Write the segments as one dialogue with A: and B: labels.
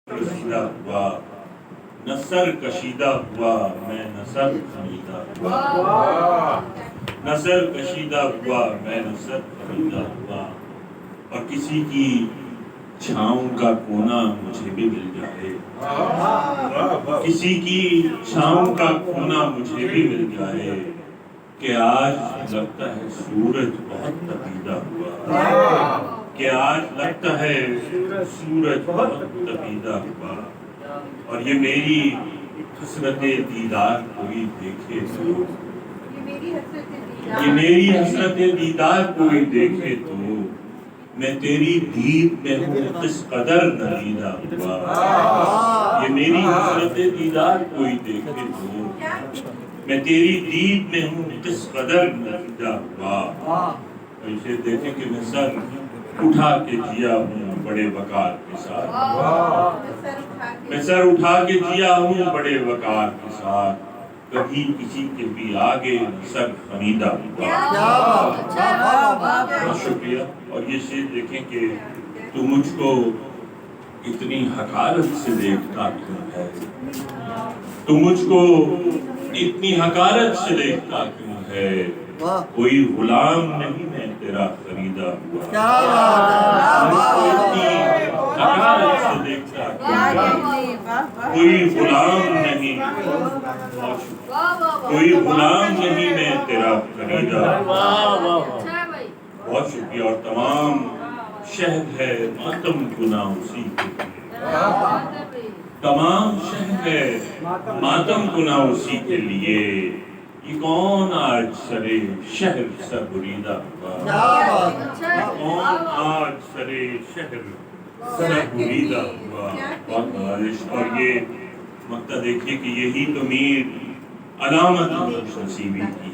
A: कशीदा हुआ नसर कशीदा हुआ मैं नसर खरीदा हुआ नसर कशीदा हुआ मैं नसर खरीदा हुआ और किसी की छाँव का कोना मुझे भी मिल जाए किसी की छाँव का कोना मुझे भी मिल जाए कि आज लगता है सूरज बहुत तपीदा हुआ कि आज लगता है सूरज बहुत तपीदा हुआ और ये मेरी हसरते दीदार कोई देखे तो ये मेरी हसरते दीदार कोई देखे तो मैं तेरी दीद में हूँ किस कदर नदीदा हुआ ये मेरी हसरते दीदार कोई देखे तो मैं तेरी दीद में हूँ किस कदर नदीदा हुआ। इसे देखें कि मैं सर उठा के जिया हूँ बड़े वकार के साथ मैं सर उठा के जिया हूँ बड़े वकार के साथ कभी किसी के भी आगे सर खरीदा हुआ। बहुत शुक्रिया। और ये शेर देखें कि तू मुझको इतनी हकारत से देखता क्यों है तू मुझको इतनी हकारत से देखता क्यों है कोई गुलाम नहीं मैं तेरा खरीदा हुआ हकारत से देखता कोई गुलाम नहीं कोई गुलाम नहीं मैं तेरा खरीदा। बहुत शुक्रिया। और तमाम शहद है मातम गुना उसी के तमाम शहद है मातम गुना उसी के लिए ये कौन आज सरे शहर सब बुरीदा हुआ कौन आज सरे शहर सब बुरीदा हुआ। बहुत बारिश। और ये मक्ता देखिए कि यही तो मीर अलामत है खुशनसीबी की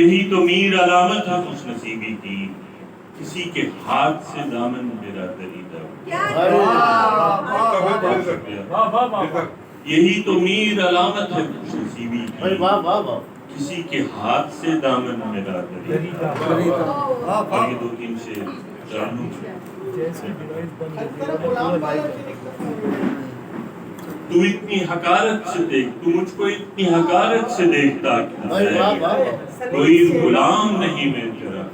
A: यही तो मीर अलामत है खुशनसीबी की किसी के हाथ से दामन मेरा दरीदा यही तो मीर अलामत है खुशनसीबी की किसी के हाथ से दामन मेरा दरीदा। और ये दो तीन से जानू तू इतनी हकारत से देख तू मुझको इतनी हकारत से देखता क्यों है कोई गुलाम नहीं मैं तेरा।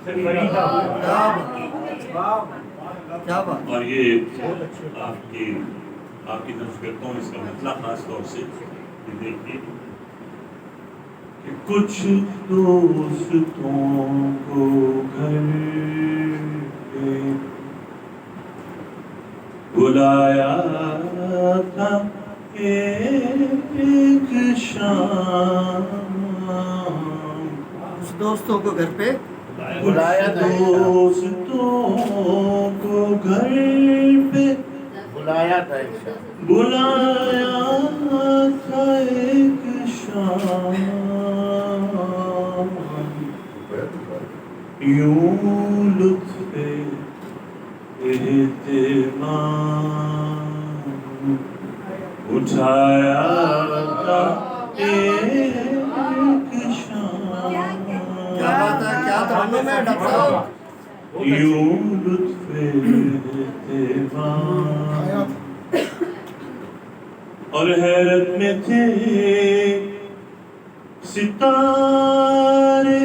A: और ये आपकी तरफ करता हूँ इसका मतलब खास तौर से देखिए कि कुछ दोस्तों को घर पे बुलाया था एक शाम
B: उस दोस्तों को घर पे
A: बुलाया दोस्तों को घर पे
C: बुलाया था
A: एक शाम यूं लुत्फ़े एहतिमाम उठाया था एक शाम।
B: क्या बात है क्या तमन्ना में डॉक्टर साहब
A: यूं लुत्फ़े एहतिमाम और हैरत में थे सितारे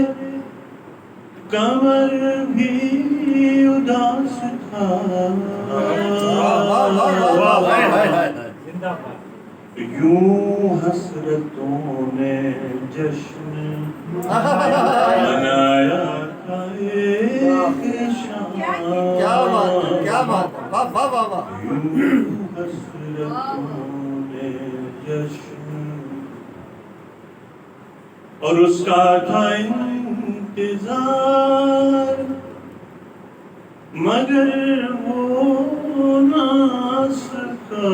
A: कमर भी उदास था यूं हसरतों ने जश्न मनाया था एक शाम।
B: क्या बात है वाह वाह वाह वाह।
A: यूं हसरतों ने जश्न और उसका था इंतजार मगर वो ना सका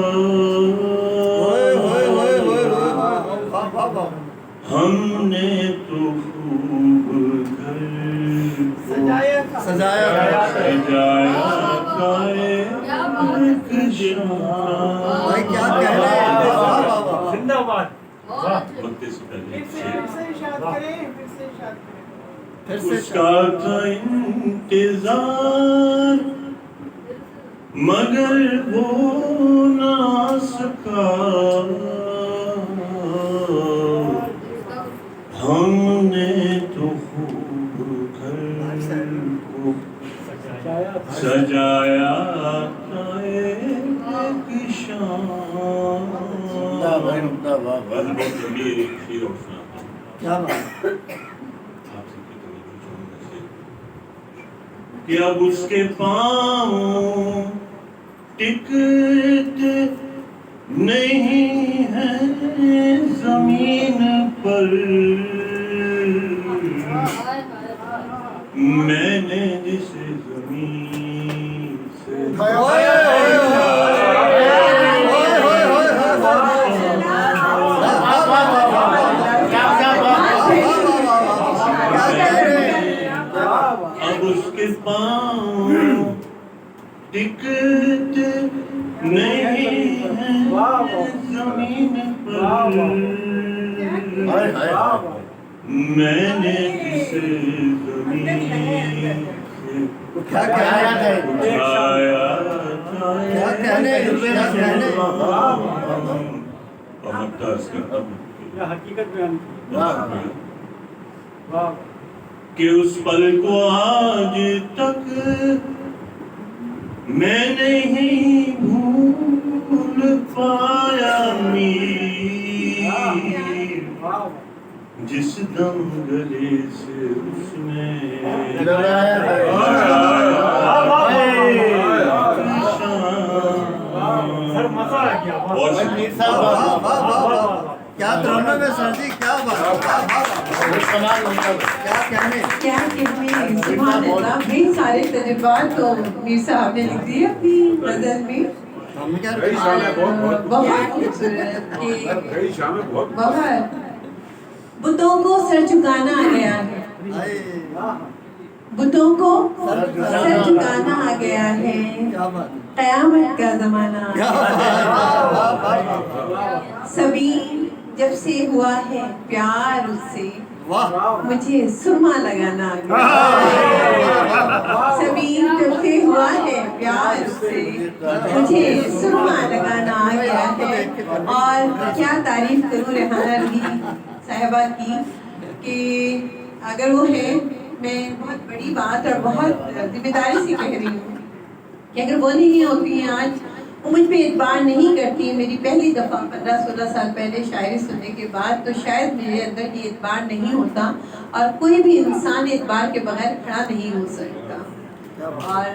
A: हमने तो खूब घर
B: सजाया
A: था एक शाम।
B: भाई क्या कह रहे हैं
C: जिंदाबाद।
A: वक्त से पहले
B: फिर से
A: उसका था इंतजार मगर वो सजाया की शाम।
B: क्या बात
A: कि अब उसके पाँव टिकते नहीं है जमीन पर। मैंने जिसे जमीन से अब उसके पाँव टिकते नहीं है जमीन पर। मैंने जिसे जमीन से
B: क्या कहने
A: उठाया
B: क्या कहने
C: हकीकत बयान
A: कि उस पल को आज तक मैं नहीं भूल पाया मीर, जिस दम गले से उसने
C: सर मजा आ गया।
A: और
B: क्या तराना में सर जी, क्या बात क्या कहने
D: सुभान अल्लाह। कई सारे तजुर्बात तो मीर साहब ने लिख दिए अपनी गजल में।
B: हम क्या
D: बहुत खूबसूरत के
E: कई शामें बहुत
D: बहुत बुतों को सर झुकाना आ गया है। बुतों को सर झुकाना आ गया है।
B: क्या बात
D: कयामत का जमाना आ
B: क्या
D: गया
B: बात
D: है। सभी जब से हुआ है प्यार उससे,
B: वाह
D: मुझे सुरमा लगाना आ गया। सभी जब से हुआ है प्यार उससे, मुझे सुरमा लगाना आ गया है। और क्या तारीफ करूं रेहाना रही साहिबा की कि अगर वो है, मैं बहुत बड़ी बात और बहुत जिम्मेदारी से कह रही हूँ कि अगर वो नहीं होती हैं आज, वो मुझ पे एतबार नहीं करती। मेरी पहली दफ़ा 15-16 साल पहले शायरी सुनने के बाद तो शायद मेरे अंदर ये एतबार नहीं होता, और कोई भी इंसान एतबार के बगैर खड़ा नहीं हो सकता। और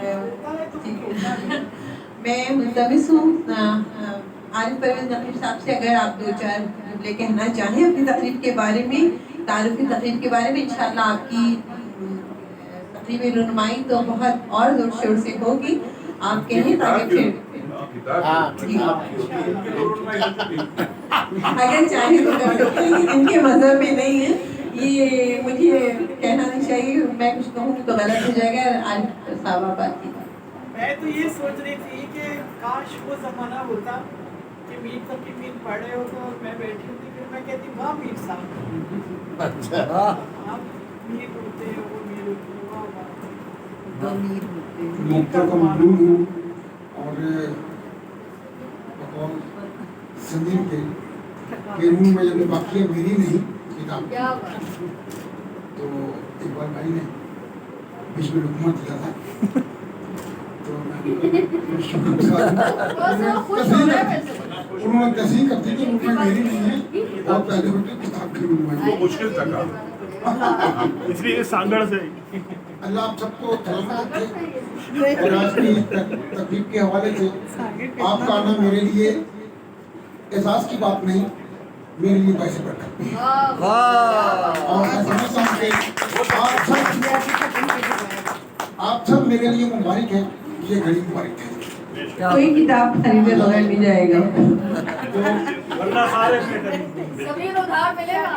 D: मैं मुल्तमिस हूँ आरिफ परवेज़ नकीब साहब से, अगर आप 2-4 जुमले कहना चाहें अपनी तकरीब के बारे में, तारुफ़ी तकरीब के बारे में। इंशाअल्लाह आपकी तकरीब रुनुमाई तो बहुत और ज़ोर शोर से होगी। आप कहें ताकि फिर अगर चाहे तो कर सकते हैं, इनके मज़हब में नहीं है ये, मुझे कहना नहीं चाहिए। मैं कुछ कहूँ तो गलत हो जाएगा। आरिफ साहब बात की
C: मैं तो ये सोच रही थी कि काश वो जमाना होता कि मीर तक की मीर पढ़े हो तो मैं बैठी होती, फिर मैं कहती वाह मीर साहब,
B: अच्छा
C: आप मीर होते हो, वो मीर होते हो, वाह वाह।
E: मौका का ममनून हूँ और बकौल सदीर के रूम में जब बाकी मेरी नहीं किताब तो इकबाल भाई ने बीच में हुकूमत दिया था तो मैं शुक्रगुजार उन्होंने तस्दीक कर दी कि रूम में मेरी नहीं है और पहले होते किताब के रूम में मुश्किल था
C: इसलिए सांगड़ से
E: अल्लाह आप सबको सलामत रखे। और आज की तकरीब के हवाले से आपका आना मेरे लिए एहसास की बात नहीं, मेरे लिए पैसे बढ़ और मैं समझता हूँ कि आप सब मेरे लिए मुबारक हैं, ये घड़ी मुबारक है।
D: कोई किताब खरीदे बगैर नहीं जाएगा।
C: वरना सारे
F: सभी उधार मिलेगा।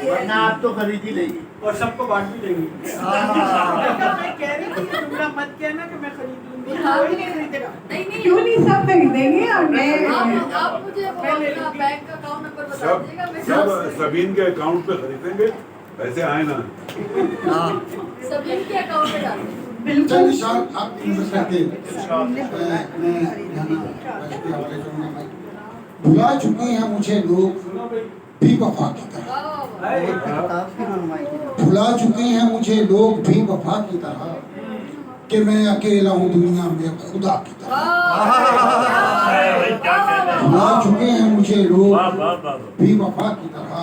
B: वरना आप तो खरीद ही लेगी।
C: और सबको बांट भी देंगे। मैं कह रही थी जुमला मत कहना कि मैं खरीद लूंगी, कोई नहीं खरीदेगा।
F: नहीं नहीं,
D: क्यों नहीं, सब खरीदेंगे। और मैं
F: आप मुझे वो अपना बैंक का अकाउंट नंबर बता दीजिएगा, मैं
E: सब सबीन के अकाउंट पे खरीदेंगे, पैसे आए ना।
F: सभी के अकाउंट पे डाल दूंगी।
E: चल निशान आप मदद करके मैं यहाँ के हवाले करूँगा। भुला चुके हैं मुझे लोग भी वफा की तरह।
B: किताब की रुनमाई
E: भुला चुके हैं मुझे लोग भी वफा की तरह कि मैं अकेला हूँ दुनिया में खुदा की तरह। भुला चुके हैं मुझे लोग
A: वाह वाह वाह वाह।
E: भी वफा की तरह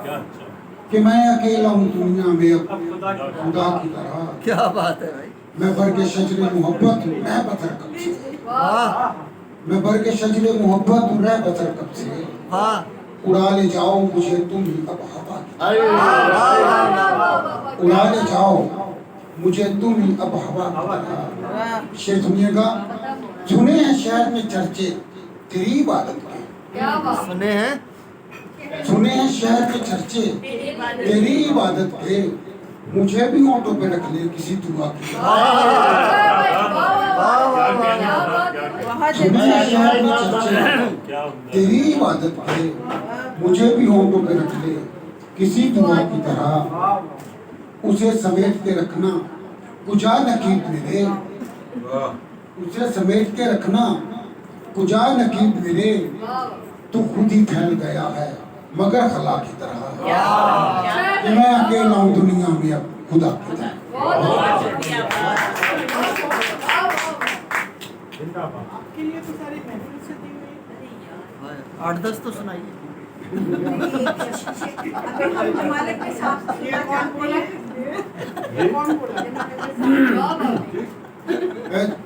A: क्या अच्छा।
E: कि मैं अकेला हूँ दुनिया में खुदा की तरह।
B: क्या बात है भाई
E: मैं भर के शजरे मोहब्बत हूँ रह बसर कब से।
B: वाह
E: मैं भर के शजरे मोहब्बत हूँ रह बसर कब से।
B: वाह
E: उड़ा ले जाओ मुझे तुम ही अब हवा की तरह। उड़ा ले जाओ मुझे तुम ही अब हवा की तरह। शेर सुनिएगा। सुने हैं शहर में चर्चे तेरी इबादत के।
F: क्या बात।
B: सुने हैं
E: सुने हैं शहर के चर्चे तेरी इबादत के। मुझे भी ऑटो पे रख ले किसी दुआ की। सुने हैं शहर में चर्चे
A: क्या
E: तेरी इबादत के। मुझे भी ऑटो पे रख ले किसी दुआ की तरह। उसे समेट के रखना कुजा नकीब मेरे। उसे समेट के रखना कुजा नकीब मेरे। तू खुद ही फैल गया है मगर खला की तरह कि मैं अकेला हूँ दुनिया में अब खुदा की तरह।
C: आपके लिए तो सारी महफिल से दी हुई है।
B: 8-10 तो सुनाइए
C: ये कौन बोला? ये कौन बोला?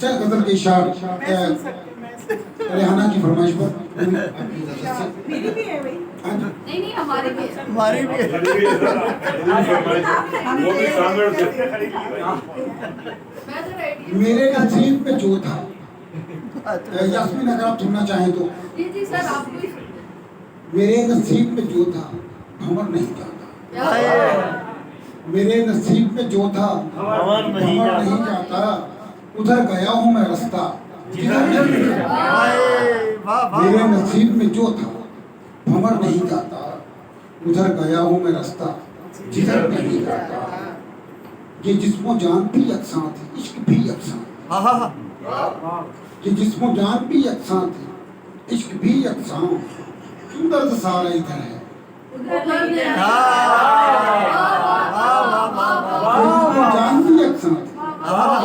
E: चल गजल के इशार
C: मैं सुन सकती हूँ, मैं सुन सकती हूँ।
E: रेहाना की फरमाइश पर आपकी इजाज़त से।
D: मेरी भी है भाई।
E: हाँ जी।
F: नहीं नहीं हमारे भी है।
B: हमारी भी है।
A: वो भी सांगड़ से।
F: मैं तो रेडी
E: मेरे नसीब में जो था यास्मीन अगर आप सुनना चाहें तो।
F: जी जी सर आप भी।
E: मेरे नसीब में जो था भंवर नहीं जाता। मेरे नसीब में जो था भंवर नहीं जाता। उधर गया हूँ मैं रास्ता जिधर नहीं जाता।
B: वाह वाह
E: मेरे नसीब में जो था भंवर नहीं जाता। उधर गया हूँ मैं रास्ता जिधर नहीं जाता। ये जिस्मो जान भी यकसां थी इश्क भी यकसां।
B: हाँ हाँ हाँ
E: ये जिस्मो जान भी यकसां थी इश्क भी यकसां। क्यों दर्द सारा इधर है। ये जिस्मो जान भी यकसां थी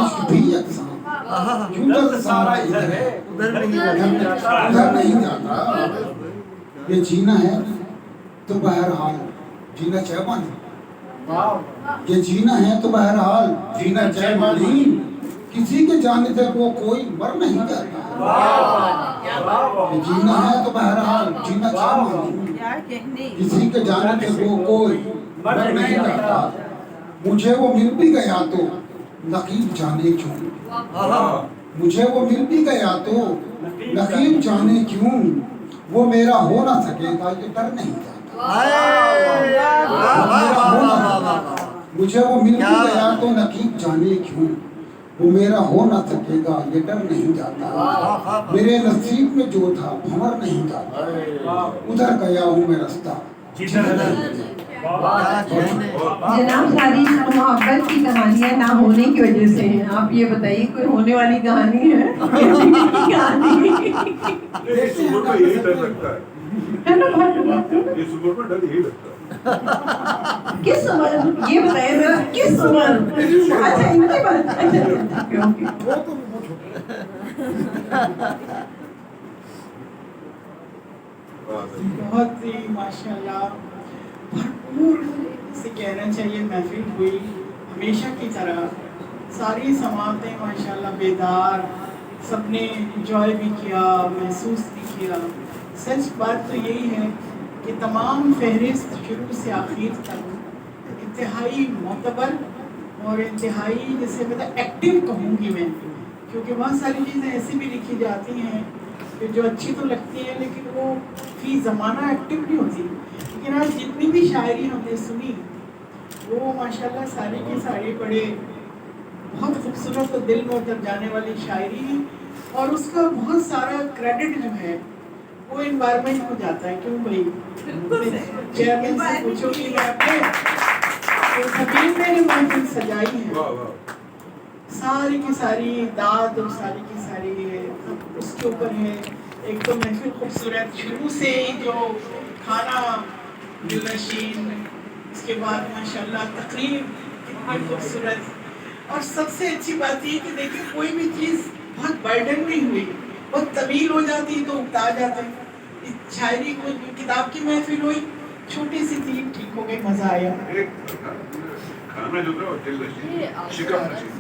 E: इश्क भी यकसां। क्यों दर्द सारा इधर है
B: उधर नहीं
E: उधर नहीं जाता। ये जीना है तो बहरहाल जीना चाहे मानी। ये जीना है तो बहरहाल जीना चाहे मानी। किसी के जाने से वो कोई मर नहीं जाता। ये जीना है तो बहरहाल जीना चाहे मानी। किसी के जाने से वो कोई मर नहीं जाता। मुझे वो मिल भी गया तो नकीब जाने क्यों। मुझे वो मिल भी गया तो नकीब जाने क्यों। वो मेरा हो ना सकेगा ये डर नहीं जाता। मुझे वो मिल भी गया तो नकीब जाने क्यों। वो मेरा हो ना सकेगा ये डर नहीं जाता। मेरे नसीब में जो था भंवर नहीं जाता। उधर गया हूँ मैं रास्ता
D: जनाब सारी मोहब्बत की कहानियां ना होने की वजह से हैं। आप ये बताइए कोई होने वाली कहानी है? कहानी
G: ये सुबह में यही डर लगता है।
D: है ना भाई?
G: ये सुबह में डर यही लगता है।
D: किस उम्र ये बताइए जरा किस उम्र? अच्छा इनकी बात। अच्छा ओके
E: वो तो
C: बहुत ही माशाल्लाह भरपूर से कहना चाहिए महफिल हुई हमेशा की तरह। सारी समातें माशाल्लाह बेदार, सबने इंजॉय भी किया, महसूस भी किया। सच बात तो यही है कि तमाम फहरिस्त शुरू से आखिर तक इंतहाई मोतबर और इंतहाई जैसे मतलब एक्टिव कहूँगी मैं, क्योंकि बहुत सारी चीज़ें ऐसी भी लिखी जाती हैं कि जो अच्छी तो लगती है लेकिन वो फी ज़माना एक्टिव नहीं होती। लेकिन आज जितनी भी शायरी हमने सुनी वो माशाल्लाह सारी की सारी बड़े बहुत खूबसूरत और दिल में उतर जाने वाली शायरी है। और उसका बहुत सारा क्रेडिट जो है वो इन्वायरमेंट को जाता है। क्यों भाई चेयरमैन से पूछो कि मैं अपने तो सभी ने महफिल सजाई है, सारी की सारी दाद और सारी की सारी उसके ऊपर है। एक तो महफिल खूबसूरत शुरू से ही जो खाना दिलनशीन, उसके बाद माशाल्लाह तकरीर कितनी खूबसूरत। और सबसे अच्छी बात ये कि देखिए कोई भी चीज़ बहुत बर्डन नहीं हुई, बहुत तवील हो जाती तो उगता जाते। इस शायरी को किताब की महफिल हुई, छोटी सी थी, ठीक हो गई, मज़ा आया।
G: एक खाना जो था वो दिल नशीन, शिकम नशीन।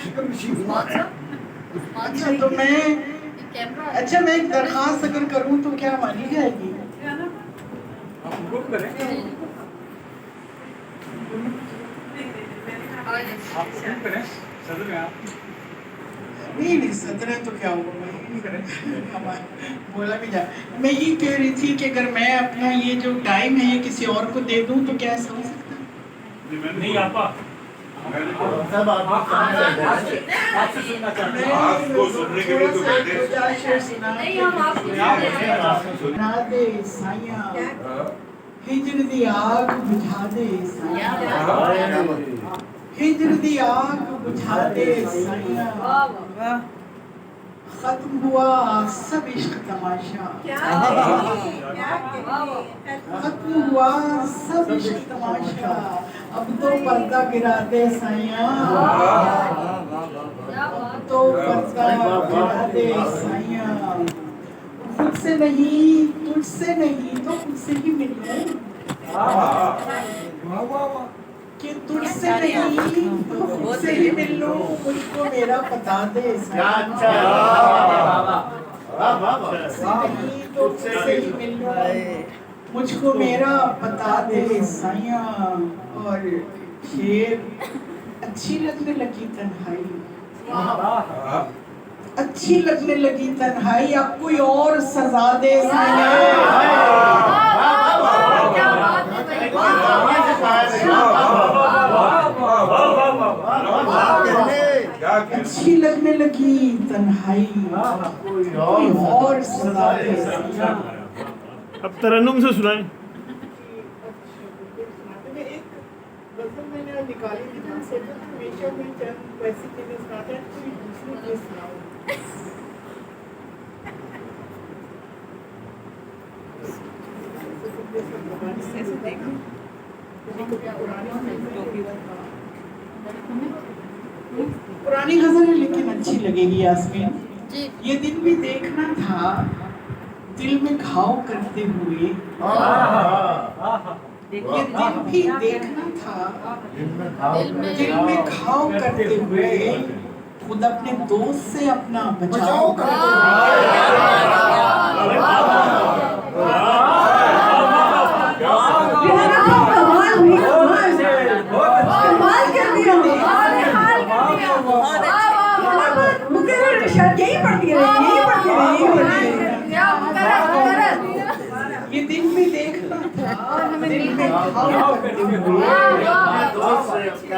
E: शिकम नशीन।
C: अच्छा तो मैं एक दरखास्त अगर करूं तो क्या मानी जाएगी? नहीं सदर तो क्या होगा, बोला भी जा। मैं ये कह रही थी कि अगर मैं अपना ये जो टाइम है ये किसी और को दे दूं तो क्या ऐसा हो सकता है?
G: नहीं आपा आपको सुनने के लिए तो बैठे।
F: नहीं हम आपको
C: ना दे साइया, हिजर दी आग बुझा दे साइया, हिजर दी आग बुझा दे साइया, खत्म हुआ सब इश्क तमाशा, खत्म हुआ सब इश्क तमाशा, अब तो पर्दा गिरा दे साइया, अब तो पर्दा गिरा दे साइया, खुद से नहीं तुझसे नहीं तो खुद से ही मिलूं, कि तुझसे नहीं तो खुद से ही मिल लूं, मुझको मेरा बता दे साइया, नहीं तो खुद से ही मिल लूं, मुझको मेरा बता दे साइया। और शेर, अच्छी लगने लगी तन्हाई, अच्छी लगने लगी तन्हाई, अब कोई और सजा दे साइया, अच्छी लगने लगी तन्हाई, कोई और सजा दे साइया।
H: अब तरन्नुम से सुनाएं।
C: एक गज़ल मैंने निकाली थी, मैंने सोचा था हमेशा मैं चंद वैसी चीजें सुनाता है, कोई दूसरी चीज सुनाऊं। पुरानी गजल है लेकिन अच्छी लगेगी यास्मीन। ये दिन भी देखना था दिल में घाव करते हुए, ये दिन भी देखना था दिल में घाव करते हुए, खुद अपने दोस्त से अपना बचाव करते ये दिन भी देखना था दिल में घाव करते हुए,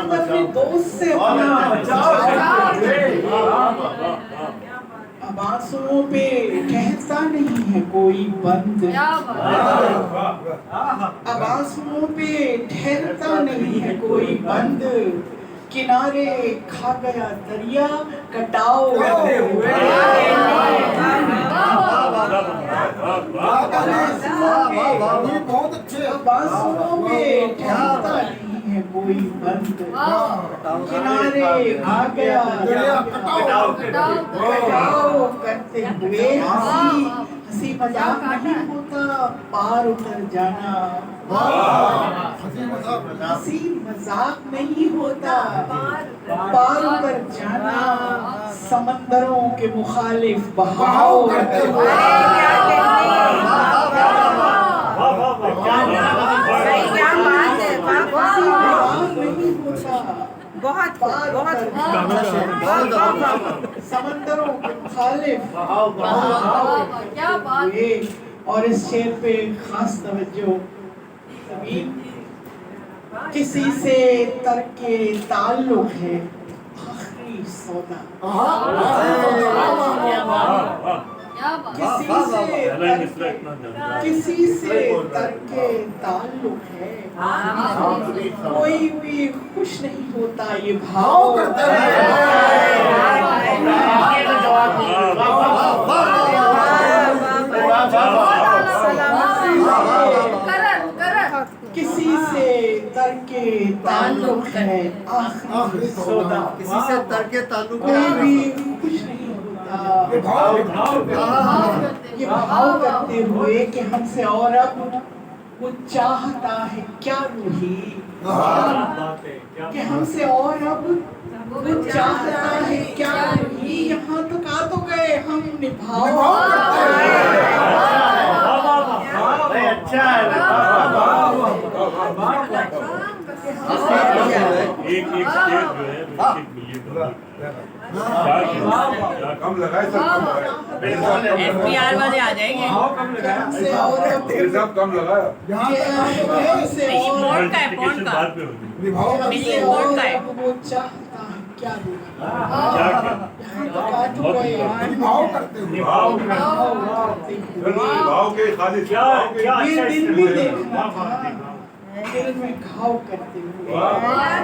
C: अपने दोस्त से अपना बचाव करते हुए, अब आंसुओं पे ठहरता नहीं है कोई बंद, अब आंसुओं पे ठहरता नहीं है कोई बंद, किनारे खा गया दरिया कटाव करते हुए,
E: बहुत अच्छे।
C: अब आंसुओं पे ठहरता नहीं है कोई बंद, किनारे खा गया दरिया कटाव करते हुए, हंसी मजाक नहीं होता पार उतर जाना, हंसी मजाक नहीं होता पार उतर जाना, समंदरों के मुखालिफ बहाव करते हुए,
D: बहुत
C: समंदरों के मुखालिफ
F: क्या बात।
C: और इस शेर पे खास तवज्जो, किसी से तरके ताल्लुक है आखिरी सौदा, किसी से तरके ताल्लुक है, कोई भी खुश नहीं होता ये भाव करता है, ताल्लुक है, आखिरी सौदा।
B: किसी से तर्क ताल्लुक
C: कोई भी कुछ नहीं होता। ये भाव करते हुए कि हमसे और अब वो चाहता है क्या रूही, कि हमसे और अब वो चाहता है क्या रूही। यहाँ तक आ तो गए, हम निभाओ करते हैं।
H: अच्छा है।
A: एक शेर जो है वो $1 मिलियन
G: कम लगाए सब कम लगाए
I: FPR वाले आ जाएंगे।
C: हमसे और अब
G: सब कम लगाया
C: हमसे
I: नहीं,
C: और
I: बोर्ड का है, बोर्ड का।
A: बाद में होगी।
C: हमसे
I: मिलियन
C: और
I: वोट का है।
C: अब वो चाहता है क्या रूही।
A: क्या क्या
C: यहाँ तक आ तो गए,
E: निभाव करते हुए
G: भाव भाव के खाली
H: क्या क्या
C: ये
H: अच्छा
C: दिन
H: इसमें
C: भी
H: बोला।
C: देखना था, दिल में घाव करते हुए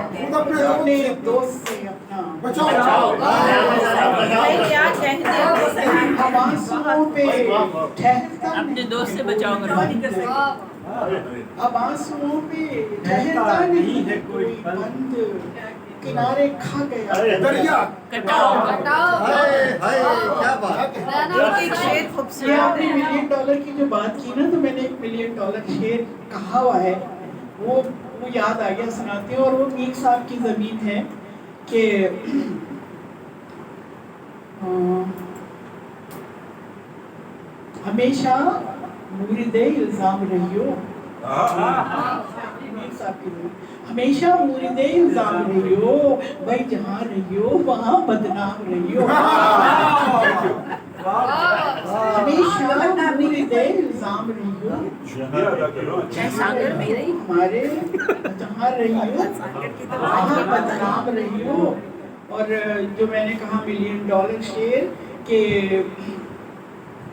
E: खुद अपने
C: अपने
E: दोस्त
C: दोस्त से अपना
E: बचाओ
I: भाई क्या कहते हैं
C: अब आंसुओं पे ठहरता
I: अपने दोस्त से बचाओ करो।
C: अब आंसुओं पे ठहरता नहीं है कोई बंद, किनारे खा गया
E: दरिया
I: कटाओ
B: हाय हाय क्या बात
I: एक शेर
C: ये
I: खूबसूरत
C: आपने $1 मिलियन की जो बात की ना, तो मैंने $1 मिलियन शेर कहा हुआ है, वो याद आ गया, सुनाते हैं। और वो मीर साहब की जमीन है कि हमेशा मुरीदे इल्जाम रहियो। मीर साहब की जमीन, हमेशा मुरीदे इल्जाम रहियो, भाई जहाँ रहियो वहाँ बदनाम रहियो। हमेशा मुरीदे इल्जाम रहियो,
I: सागर में रही
C: हमारे जहाँ रहियो वहाँ बदनाम रहियो। और जो मैंने कहा $1 मिलियन शेर के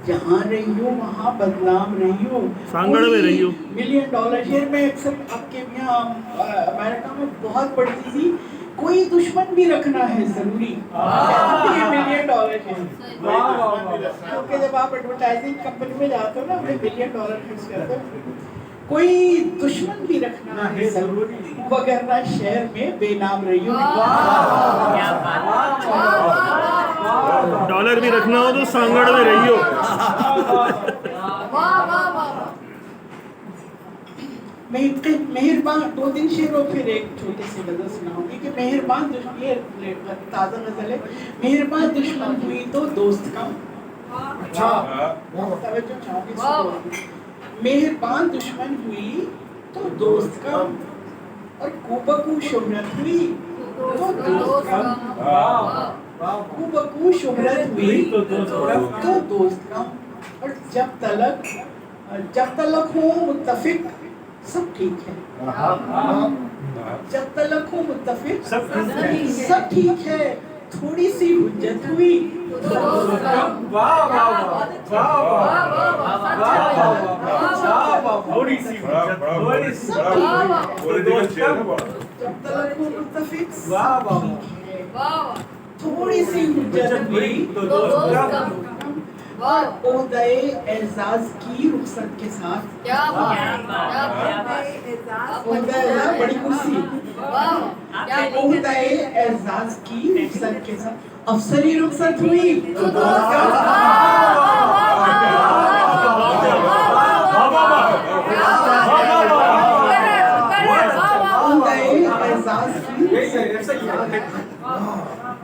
C: जहाँ रहियो वहाँ बदनाम रहियो,
H: सांगड़ में रहियो।
C: $1 मिलियन शेर में अक्सर आपके यहाँ अमेरिका में बहुत पढ़ती थी, कोई दुश्मन भी रखना है जरूरी। $1 मिलियन शेर, क्योंकि जब आप एडवर्टाइजिंग कंपनी में जाते हो ना, अपने $1 मिलियन खर्च करते हो, कोई दुश्मन भी रखना है जरूरी, वगरना शहर में बेनाम रहियो।
I: क्या बात।
H: डॉलर भी रखना हो तो सांगड़ में रहियो।
C: मेहरबान 2-3 शेर और फिर एक छोटे से गजल सुनाऊंगी कि मेहरबान दुश्मन, ये ताज़ा गजल है। मेहरबान दुश्मन हुई तो दोस्त कम।
E: अच्छा
C: तवज्जो चाहूंगी इसको। मेहरबान दुश्मन हुई तो दोस्त कम, और कुबकू शोहरत हुई तो दोस्त कम। कुबकू शोहरत हुई तो दोस्त कम। और जब तलक हो मुत्तफिक सब ठीक है। जब तलक हो मुत्तफिक सब ठीक है, थोड़ी सी हुज्जत हुई तो दोस्त कम।
H: थोड़ी सी
C: जब तलक हो मुत्तफिक सब ठीक है, थोड़ी सी हुज्जत हुई तो दोस्त कम। और ओहदे एजाज की रुखसत के साथ, ओहदे एजाज बड़ी कुर्सी, ओहदे एजाज की रुखसत के साथ अफसरी रुखसत हुई तो दोस्त कम। ओहदे एजाज की रुखसत के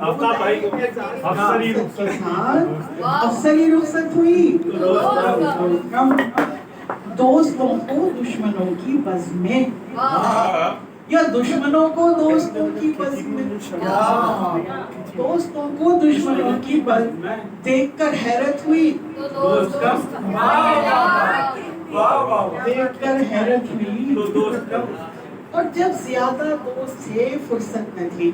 H: आपका भाई अफसरी
C: अफसरी रुखसत हुई हम दोस्तों को दुश्मनों की बज़्म में, या दुश्मनों को दोस्तों की बज़्म में, दोस्तों को दुश्मनों की बज़्म में देखकर हैरत हुई, देखकर हैरत हुई। और जब ज्यादा दोस्त थे फुर्सत न थी,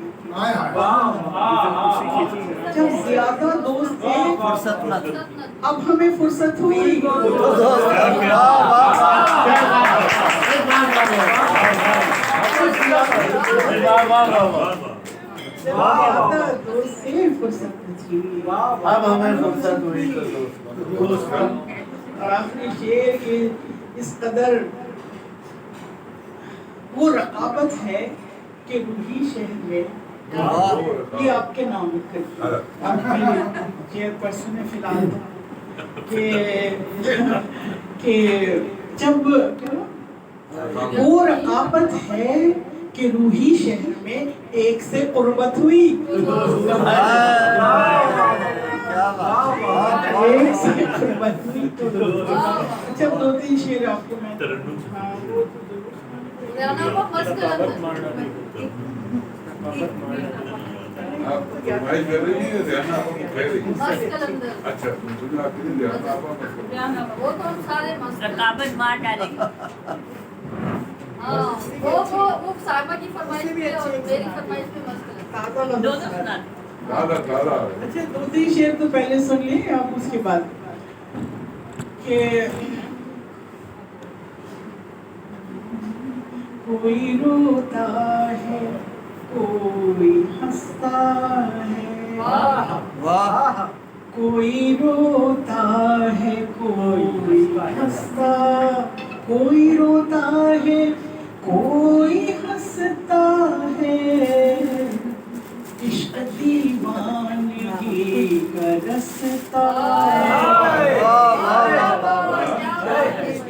C: जब ज्यादा दोस्त थे
B: फुर्सत न थी।
C: अब हमें फुर्सत हुई ज्यादा दोस्त से फुर्सत न थी,
B: अब हमें फुर्सत हुई तो दोस्त।
C: और आखिरी शेर की इस कदर वो रकाबत है कि रूही शहर में ये आपके नाम कर आप मेरे चेयरपर्सन है फिलहाल कि जब वो रकाबत है कि रूही शहर में एक से कुर्बत हुई एक से कुर्बत हुई तो जब 2-3 शेर आपको मैं
F: रहना वो मस्त कलंदर
G: भाई कर रही है रहना आपको कह रही है
F: मस्त कलंदर
G: अच्छा मुझे आपके लिए रहना आपको
F: वो तो हम सारे मस्त
I: रकाबत मार डालेगी।
F: हाँ वो साहिबा की फरमाइश पे और मेरी फरमाइश पे मस्त कलंदर
I: दोनों सुना दे।
G: दादा दादा
C: अच्छा 2-3 शेर तो पहले सुन लिए आप उसके बाद कि कोई रोता है कोई हंसता है
B: वाह
C: कोई रोता है कोई हंसता कोई रोता है कोई हंसता है इश्क दीवानगी का रास्ता है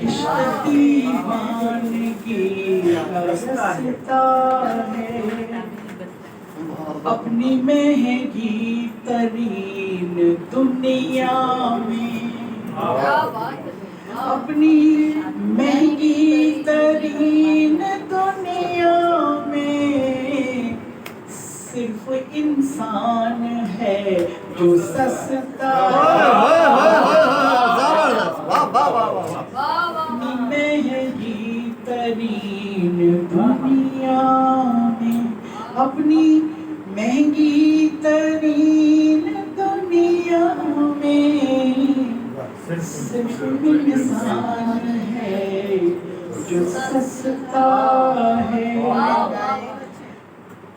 C: इश्क दीवानगी का रास्ता है अपनी महंगी तरीन दुनिया में
F: क्या बात है
C: अपनी महंगी तरीन दुनिया में सिर्फ इंसान है जो सस्ता
B: जबरदस्त वाह वाह वाह वाह
F: वाह वाह
C: अपनी महंगी तरीन दुनिया में अपनी महंगी तरीन दुनिया में सिर्फ इंसान है जो सस्ता है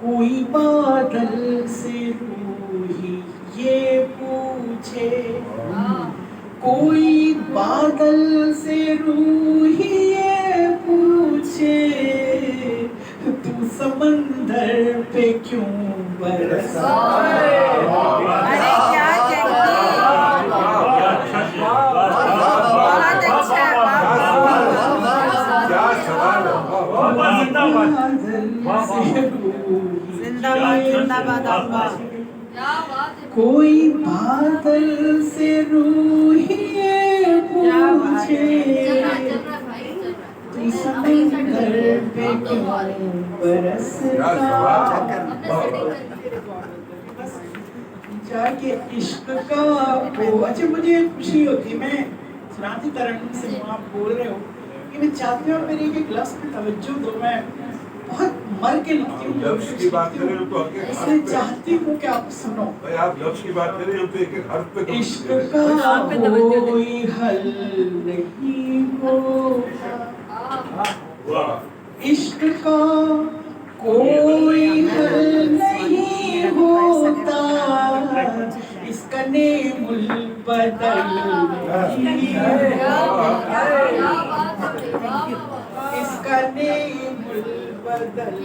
C: कोई बादल से रूही ये पूछे कोई बादल से रूही ये पूछे तू समंदर पे क्यों बरसा
D: अरे क्या बहुत अच्छा
G: क्या सवाल है
D: जिंदाबाद जिंदाबाद अल्लाह
F: क्या बात है
C: कोई बादल से रूही ये पूछे
F: चल रहा है भाई चल रहा है
C: तू समंदर पे क्यों बरसता जाके इश्क का वो अच्छा मुझे खुशी होती मैं सुनाती तरन्नुम से आप बोल रहे हो कि मैं चाहती हूँ मेरी एक लफ्ज़ पे तवज्जो दो मैं बहुत मर के लिखती हूँ
G: लफ्ज़ की बात करें हम तो आपके
C: इसलिए चाहती हूँ कि आप सुनो
G: भाई आप लफ्ज़ की बात करें हम तो एक एक हर्फ पे
C: इश्क का कोई हल नहीं होता
G: वाह
C: इश्क का कोई हल नहीं होता इसका नेमुल बदल नहीं होता इसका नेमुल बदल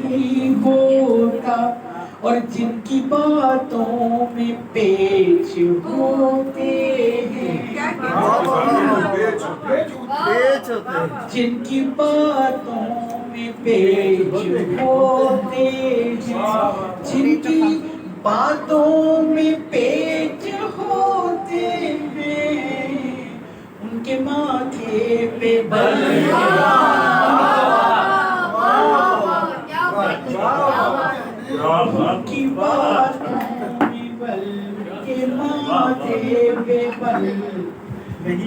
C: नहीं होता और जिनकी बातों में पेच होते हैं
B: पेच होते हैं
C: जिनकी बातों में पेच होते हैं जिनकी बातों में पेच होते हैं उनके माथे पे बल उनकी बातों में बल के माथे पे बल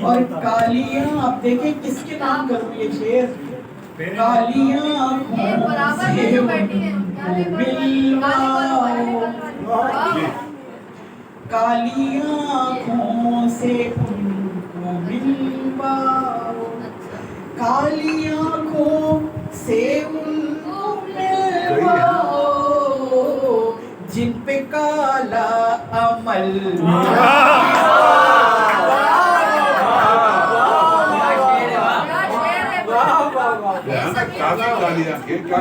C: और कालियां आप देखें किसके नाम करूं ये शेर कालियां कालियां आँखों से उनको मिलवाओ काली आँखों से उनको मिलवाओ जिन पे काला अमल
G: ताज़ा गालियाँ, ये क्या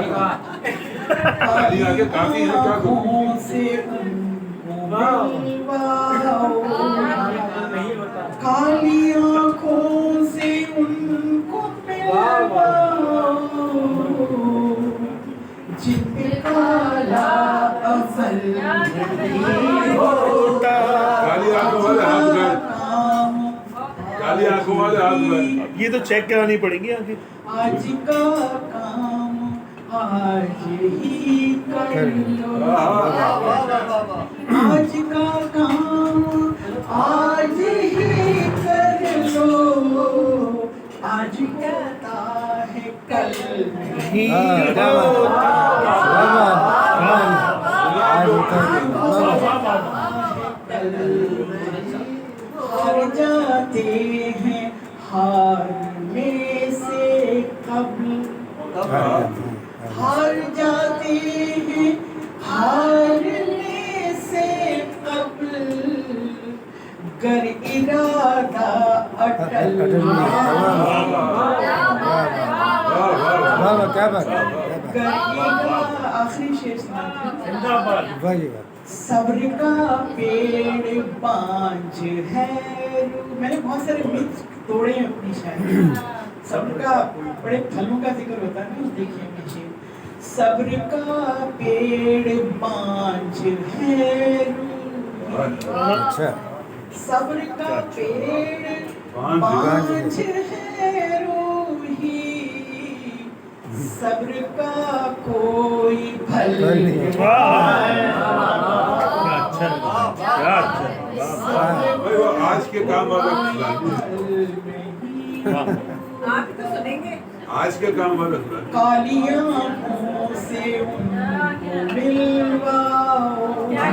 G: खाली आगे काफी है, क्या करूं?
C: आँखों से उनको मिलवाओ, काली आँखों से उनको मिलवाओ, जिनपे काला अमल नहीं होता,
G: काली आंखों वाले हाथ उठाए, काली आंखों वाले हाथ उठाए।
H: ये तो चेक करानी पड़ेगी आगे।
C: आज का काम आज ही कर लो, आज का काम आज ही कर लो, आज होता है कल नहीं हार जाते हैं हारने से कभी, हार जाते हैं हारने से कबल, गर इरादा अटल आखिरी शेर सुना। सब्र का पेड़ बांझ है, मैंने बहुत सारे मिथ तोड़े हैं अपनी शायरी। सब्र का बड़े फलों का जिक्र होता है ना, देखिए पीछे। सब्र का पेड़ बांझ है,
B: अच्छा
C: सब्र का पेड़ बांझ है रूही, सब्र का कोई फल नहीं।
G: भाई वो आज के काम वाले
D: आप तो सुनेंगे।
G: आज के काम वाले खिलाड़ी।
C: काली आँखों से उनको मिलवाओ,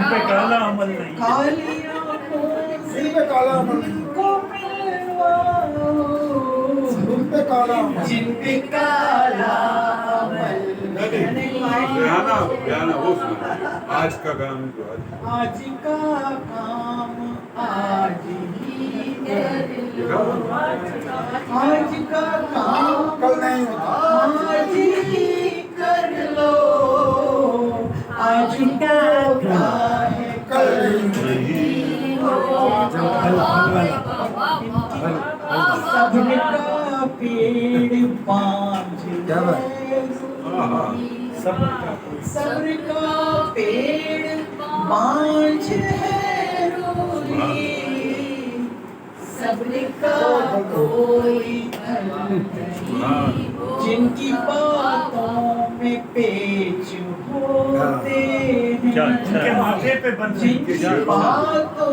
H: पे काला अमल नहीं।
C: काली आँखों से
E: काला अमल
C: उनको मिलवाओ,
E: पे काला अमल।
C: जिन पे काला अमल
G: बयाना बयाना वो सुना। आज का काम है तो आज।
C: आज का काम आज ही कर लो, आज का काम
E: कल नहीं होता।
C: आज ही कर लो, आज होता है कल नहीं सब्र का पेड़ बांझ है, सब्र का पेड़ बांझ है रूही, सब्र का कोई फल नहीं, जिनकी बातों में पेच होते हैं,
H: उनके माथे पे बंद
C: जिनकी बातों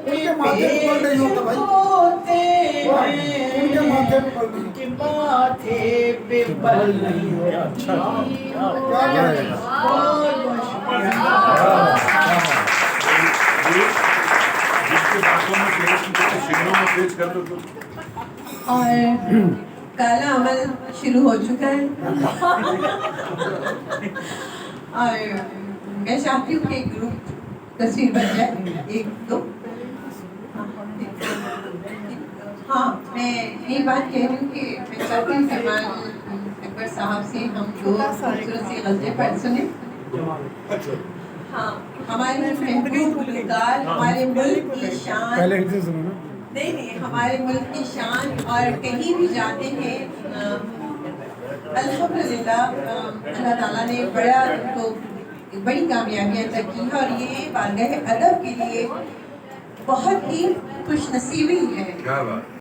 C: में पेच होते हैं,
E: उनके माथे पे बल नहीं।
C: उनके माथे पे बल नहीं होता। बहुत बहुत शुक्रिया।
G: जिसके बातों में पेश की तो शेरों में पेश कर दो तो।
D: और काला अमल शुरू हो चुका है। और मैं चाहती हूँ कि एक ग्रुप तस्वीर बन जाए, एक दो। हाँ, मैं ये बात कह रही हूँ कि मैं चाहती हूँ कि अकबर साहब से हम दो खूबसूरत सी गज़लें पढ़ सुने। हाँ, हमारे महबूब गुलजार, हमारे मुल्क की शान,
B: पहले इनसे सुनो ना।
D: नहीं, हमारे मुल्क की शान, और कहीं भी जाते हैं अल्हम्दुलिल्लाह अल्लाह ताला ने बड़ा उनको बड़ी कामयाबियाँ अता की है, और ये बारगाह अदब के लिए बहुत ही खुशनसीबी है।
G: क्या बात।